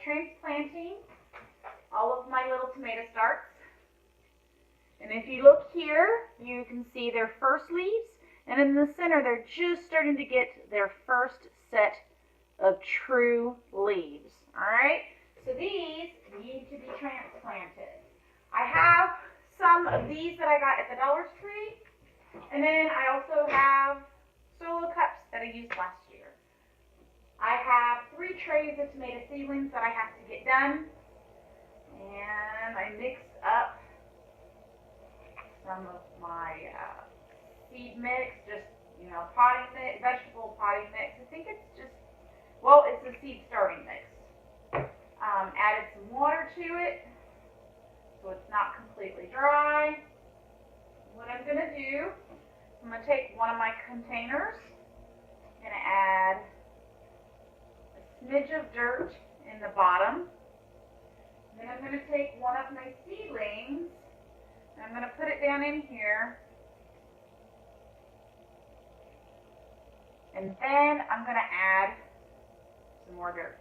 transplanting all of my little tomato starts. And if you look here, you can see their first leaves, and in the center they're just starting to get their first set of true leaves. Alright, so these need to be transplanted. I have some of these that I got at the Dollar Tree, and then I also have solo cups that I used last year. I have 3 trays of tomato seedlings that I have to get done, and I mixed up some of my seed mix, just, potting mix, vegetable potting mix. I think it's just, well, it's a seed starting mix. Added some water to it so it's not completely dry. What I'm going to do, I'm going to take one of my containers, I'm going to add a smidge of dirt in the bottom. Then I'm going to take one of my seedlings, and I'm going to put it down in here. And then I'm going to add some more dirt.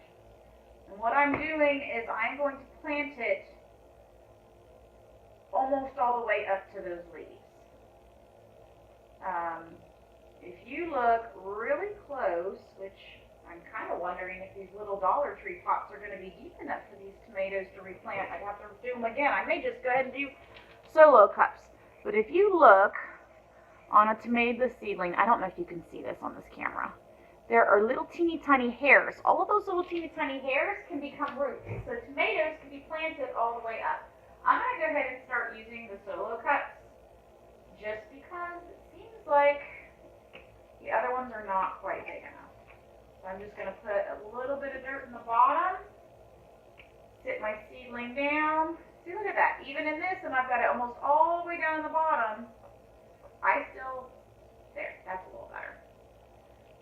And what I'm doing is I'm going to plant it almost all the way up to those leaves. If you look really close, which I'm kind of wondering if these little Dollar Tree pots are going to be deep enough for these tomatoes to replant. I'd have to do them again. I may just go ahead and do solo cups. But if you look on a tomato seedling, I don't know if you can see this on this camera, there are little teeny tiny hairs. All of those little teeny tiny hairs can become roots. So tomatoes can be planted all the way up. I'm going to go ahead and start using the solo cups just because it seems like the other ones are not quite big enough. So I'm just going to put a little bit of dirt in the bottom, sit my seedling down. See, look at that. Even in this, and I've got it almost all the way down in the bottom, there, that's a little better.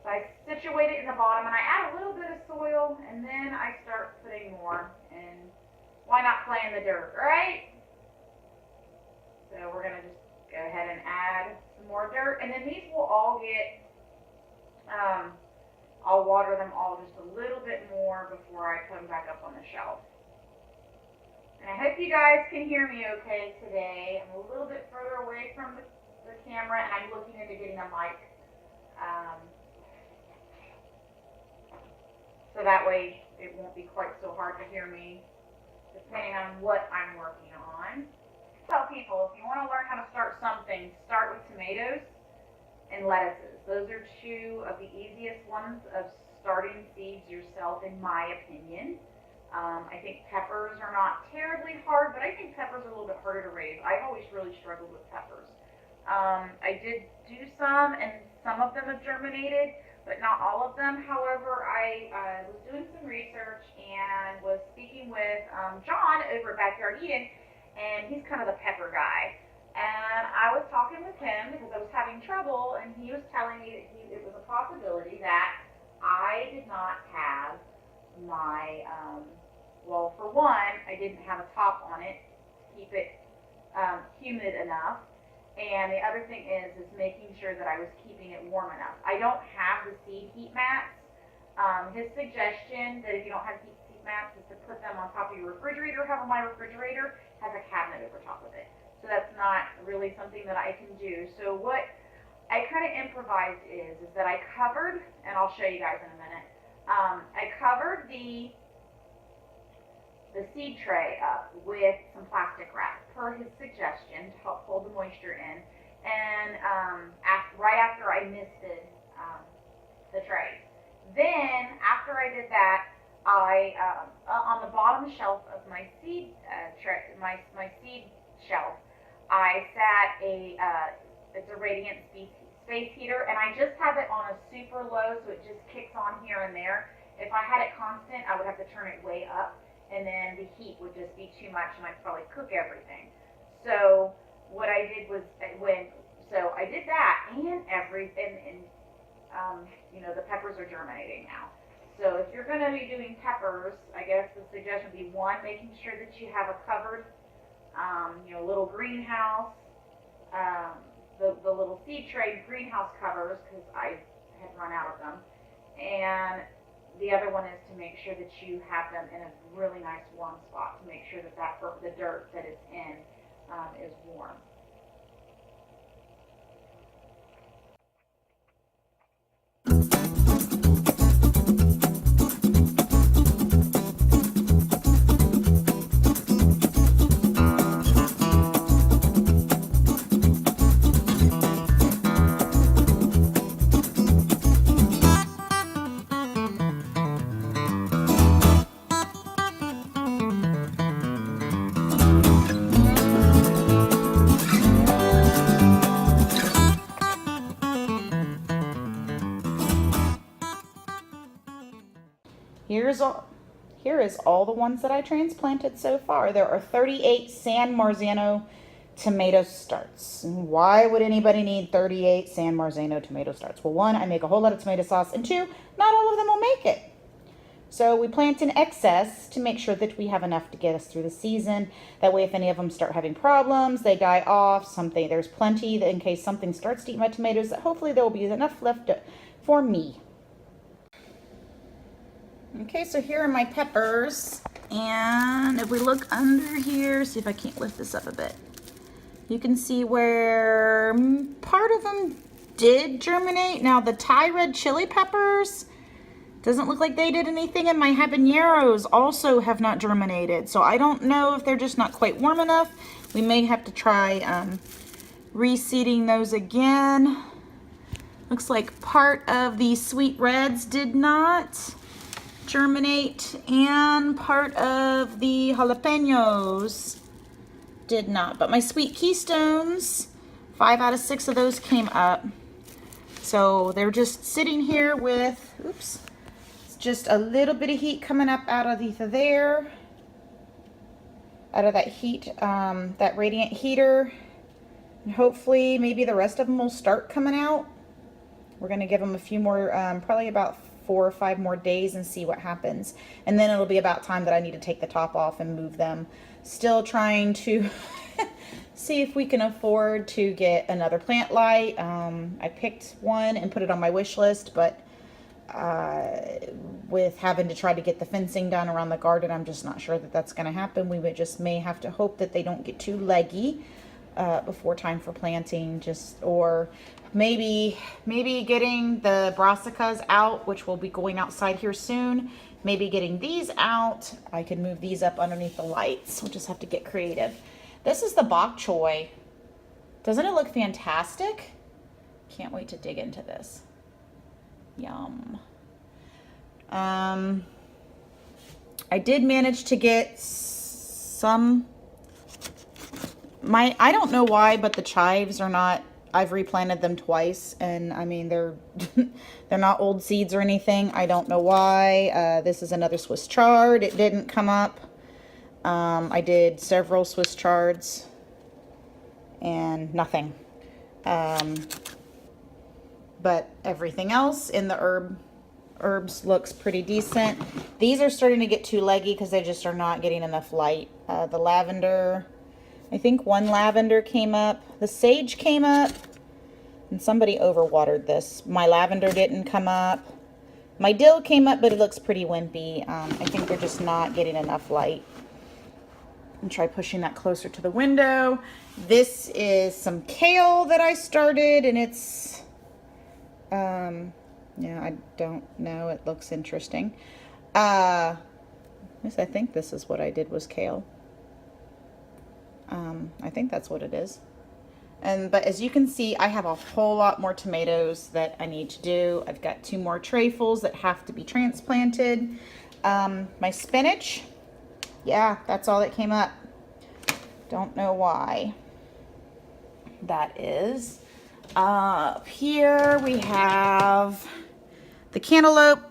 So I situate it in the bottom, and I add a little bit of soil, and then I start putting more. And why not play in the dirt, right? So we're going to just go ahead and add some more dirt, and then these will all get, I'll water them all just a little bit more before I put them back up on the shelf. And I hope you guys can hear me okay today. I'm a little bit further away from the camera, and I'm looking into getting a mic. So that way it won't be quite so hard to hear me, depending on what I'm working on. Tell people, if you want to learn how to start something, start with tomatoes and lettuces. Those are 2 of the easiest ones of starting seeds yourself, in my opinion. I think peppers are not terribly hard, but I think peppers are a little bit harder to raise. I've always really struggled with peppers. I did do some, and some of them have germinated, but not all of them. However, I was doing some research and was speaking with John over at Backyard Eden, and he's kind of the pepper guy. And I was talking with him because I was having trouble, and he was telling me that it was a possibility that I did not have my, well, for one, I didn't have a top on it to keep it humid enough. And the other thing is making sure that I was keeping it warm enough. I don't have the seed heat mats. His suggestion that if you don't have seed mats is to put them on top of your refrigerator. However, my refrigerator has a cabinet over top of it. So that's not really something that I can do. So what I kind of improvised is that I covered, and I'll show you guys in a minute, I covered the seed tray up with some plastic wrap per his suggestion to help hold the moisture in. And right after I misted the tray. Then after I did that, I on the bottom shelf of my seed tray, my seed shelf, I sat it's a radiant space heater, and I just have it on a super low, so it just kicks on here and there. If I had it constant, I would have to turn it way up, and then the heat would just be too much, and I'd probably cook everything. So what I did was I did that, and the peppers are germinating now. So if you're going to be doing peppers, I guess the suggestion would be, one, making sure that you have a covered, little greenhouse, the little seed tray greenhouse covers, because I had run out of them, and the other one is to make sure that you have them in a really nice warm spot to make sure that the dirt that it's in is warm. Here is all the ones that I transplanted so far. There are 38 San Marzano tomato starts. Why would anybody need 38 San Marzano tomato starts? Well, one, I make a whole lot of tomato sauce, and two, not all of them will make it. So we plant in excess to make sure that we have enough to get us through the season. That way, if any of them start having problems, they die off, there's plenty that in case something starts to eat my tomatoes, that hopefully there will be enough left for me. Okay, so here are my peppers, and if we look under here, see if I can't lift this up a bit, you can see where part of them did germinate. Now the Thai red chili peppers, doesn't look like they did anything, and my habaneros also have not germinated, so I don't know if they're just not quite warm enough. We may have to try reseeding those again. Looks like part of the sweet reds did not germinate, and part of the jalapenos did not, but my sweet keystones, 5 out of 6 of those came up. So they're just sitting here with, oops, it's just a little bit of heat coming up out of there, out of that heat, that radiant heater, and hopefully maybe the rest of them will start coming out. We're going to give them a few more, probably about 4 or 5 more days, and see what happens. And then it'll be about time that I need to take the top off and move them. Still trying to see if we can afford to get another plant light. I picked one and put it on my wish list, but with having to try to get the fencing done around the garden, I'm just not sure that that's going to happen. We may have to hope that they don't get too leggy before time for planting, or maybe getting the brassicas out, which will be going outside here soon. Maybe getting these out. I can move these up underneath the lights. We'll just have to get creative. This is the bok choy. Doesn't it look fantastic? Can't wait to dig into this. Yum. I did manage to get some. I don't know why, but the chives are not. I've replanted them twice, and I mean they're not old seeds or anything. I don't know why. This is another Swiss chard. It didn't come up. I did several Swiss chards and nothing. But everything else in the herbs looks pretty decent. These are starting to get too leggy because they just are not getting enough light. The lavender, I think one lavender came up. The sage came up, and somebody overwatered this. My lavender didn't come up. My dill came up, but it looks pretty wimpy. I think they're just not getting enough light. And try pushing that closer to the window. This is some kale that I started, and it's, yeah, I don't know. It looks interesting. I think this is what I did was kale. I think that's what it is. But as you can see, I have a whole lot more tomatoes that I need to do. I've got 2 more trefoils that have to be transplanted. My spinach, yeah, that's all that came up. Don't know why that is. Up here we have the cantaloupe.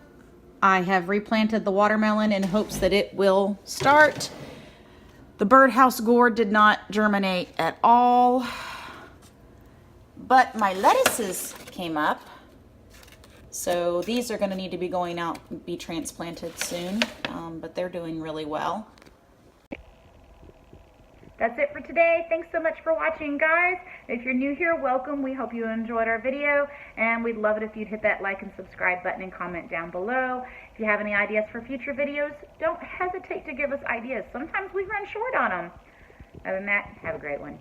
I have replanted the watermelon in hopes that it will start. The birdhouse gourd did not germinate at all, but my lettuces came up. So these are going to need to be going out and be transplanted soon, but they're doing really well. That's it for today. Thanks so much for watching, guys. If you're new here, welcome. We hope you enjoyed our video, and we'd love it if you'd hit that like and subscribe button and comment down below. If you have any ideas for future videos, don't hesitate to give us ideas. Sometimes we run short on them. Other than that, have a great one.